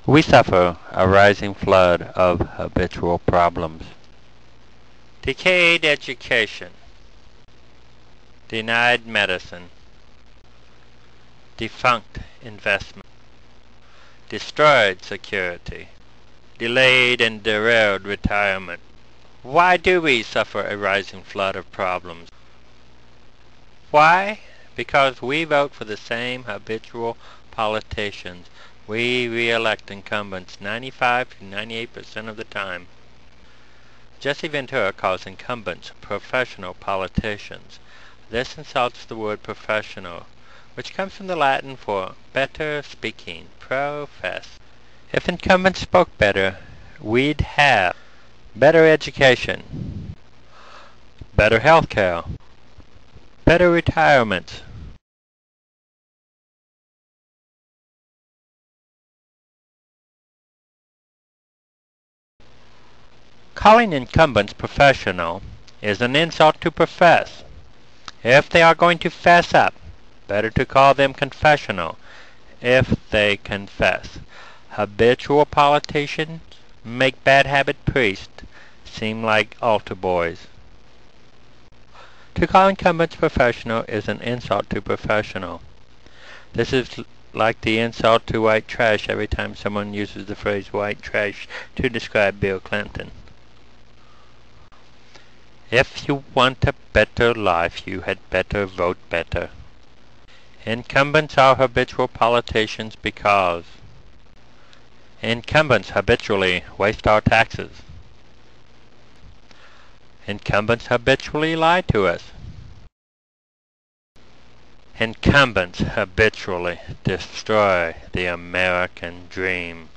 We suffer a rising flood of habitual problems. Decayed education, denied medicine, defunct investment, destroyed security, delayed and derailed retirement. Why do we suffer a rising flood of problems? Why? Because we vote for the same habitual politicians. We re-elect incumbents 95 to 98% of the time. Jesse Ventura calls incumbents professional politicians. This insults the word professional, which comes from the Latin for better speaking, fess. If incumbents spoke better, we'd have better education, better health care, better retirement. Calling incumbents professional is an insult to profess. If they are going to fess up, better to call them confessional if they confess. Habitual politicians make bad habit priests seem like altar boys. To call incumbents professional is an insult to professional. This is like the insult to white trash every time someone uses the phrase white trash to describe Bill Clinton. If you want a better life, you had better vote better. Incumbents are habitual politicians because incumbents habitually waste our taxes. Incumbents habitually lie to us. Incumbents habitually destroy the American dream.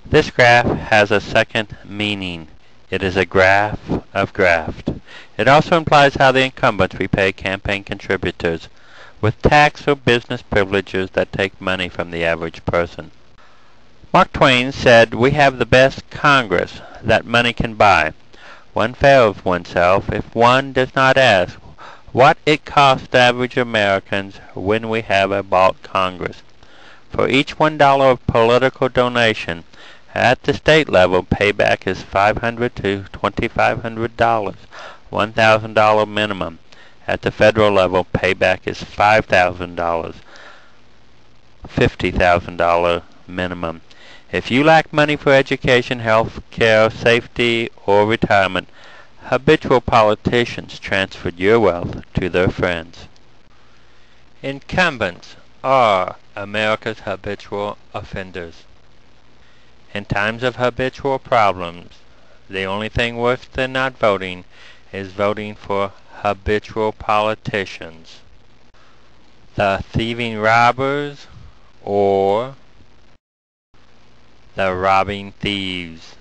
This graph has a second meaning. It is a graph of graft. It also implies how the incumbents repay campaign contributors with tax or business privileges that take money from the average person. Mark Twain said, "We have the best Congress that money can buy. One fails oneself if one does not ask what it costs average Americans when we have a bought Congress. For each $1 of political donation, at the state level, payback is $500 to $2,500, $1,000 minimum. At the federal level, payback is $5,000, $50,000 minimum. If you lack money for education, health care, safety, or retirement, habitual politicians transferred your wealth to their friends." Incumbents are America's habitual offenders. In times of habitual problems, the only thing worse than not voting is voting for habitual politicians. The thieving robbers or the robbing thieves.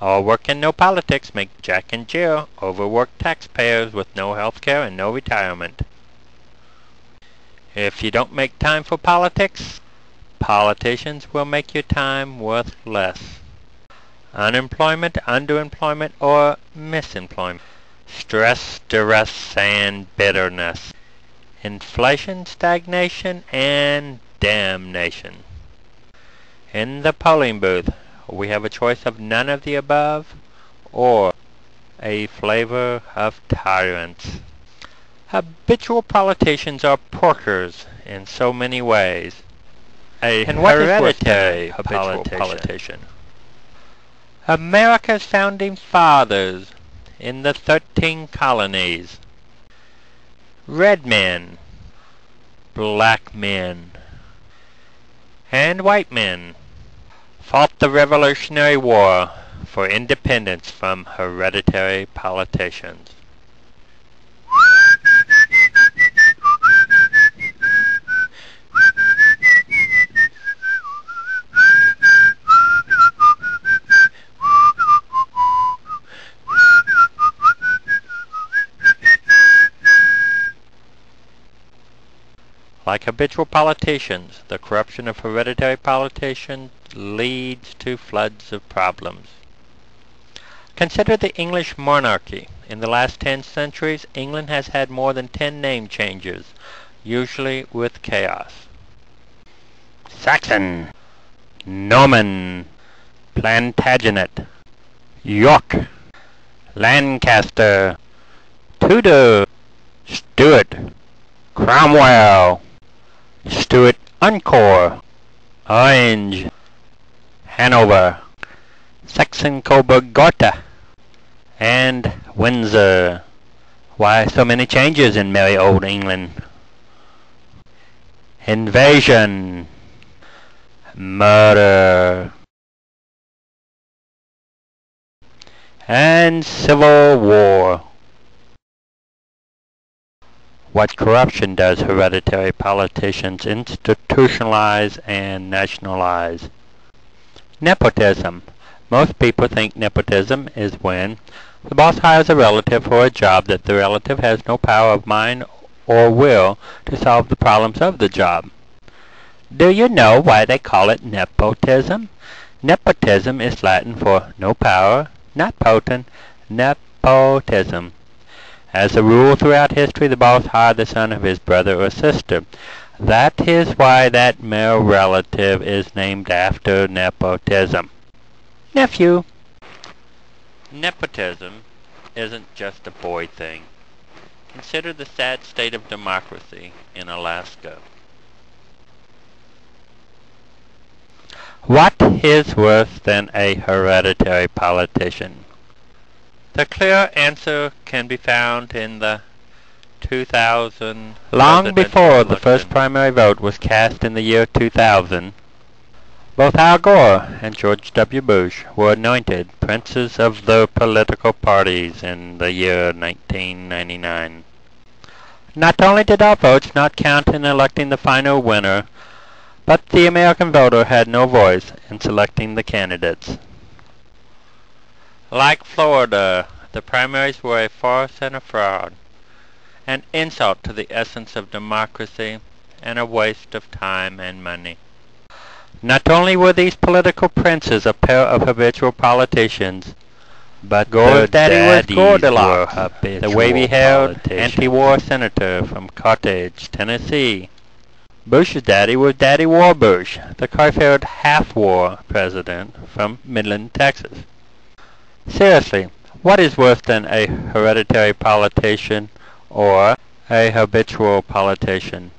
All work and no politics make Jack and Jill overworked taxpayers with no health care and no retirement. If you don't make time for politics, politicians will make your time worth less. Unemployment, underemployment, or misemployment. Stress, duress, and bitterness. Inflation, stagnation, and damnation. In the polling booth, we have a choice of none of the above or a flavor of tyrants. Habitual politicians are porkers in so many ways. And what is hereditary habitual politician? America's founding fathers in the 13 colonies. Red men, black men, and white men fought the Revolutionary War for independence from hereditary politicians. Like habitual politicians, the corruption of hereditary politicians leads to floods of problems. Consider the English monarchy. In the last 10 centuries, England has had more than 10 name changes, usually with chaos. Saxon, Norman, Plantagenet, York, Lancaster, Tudor, Stuart, Cromwell, Stuart Encore, Orange, Hanover, Saxon Coburg Gotha, and Windsor. Why so many changes in merry old England? Invasion, murder, and civil war. What corruption does hereditary politicians institutionalize and nationalize? Nepotism. Most people think nepotism is when the boss hires a relative for a job that the relative has no power of mind or will to solve the problems of the job. Do you know why they call it nepotism? Nepotism is Latin for no power, not potent, nepotism. As a rule throughout history, the boss hired the son of his brother or sister. That is why that male relative is named after nepotism. Nephew. Nepotism isn't just a boy thing. Consider the sad state of democracy in Alaska. What is worse than a hereditary politician? The clear answer can be found in the 2000 long before the first primary vote was cast in the year 2000. Both Al Gore and George W. Bush were anointed princes of their political parties in the year 1999. Not only did our votes not count in electing the final winner, but the American voter had no voice in selecting the candidates. Like Florida, the primaries were a farce and a fraud, an insult to the essence of democracy, and a waste of time and money. Not only were these political princes a pair of habitual politicians, but Gore's daddy was Goldilocks, the wavy-haired anti-war senator from Carthage, Tennessee. Bush's daddy was Daddy Warbush, the curly-haired half-war president from Midland, Texas. Seriously, what is worse than a hereditary politician or a habitual politician?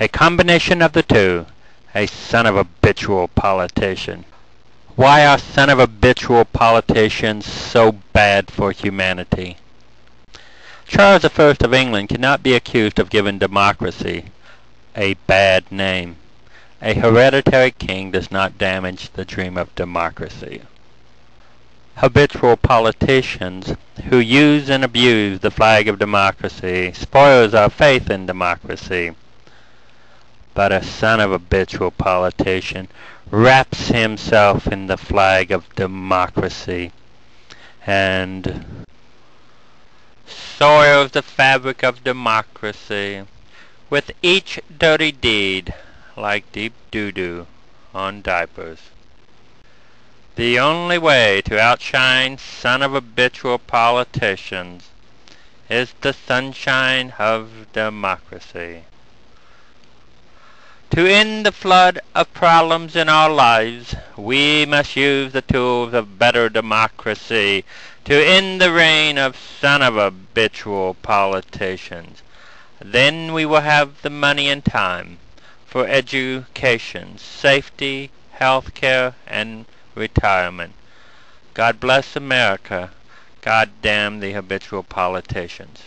A combination of the two, a son of a habitual politician. Why are son of a habitual politicians so bad for humanity? Charles I of England cannot be accused of giving democracy a bad name. A hereditary king does not damage the dream of democracy. Habitual politicians who use and abuse the flag of democracy spoils our faith in democracy. But a son of a habitual politician wraps himself in the flag of democracy and soils the fabric of democracy with each dirty deed like deep doo-doo on diapers. The only way to outshine son of habitual politicians is the sunshine of democracy. To end the flood of problems in our lives, we must use the tools of better democracy to end the reign of son of habitual politicians. Then we will have the money and time for education, safety, health care, and retirement. God bless America. God damn the habitual politicians.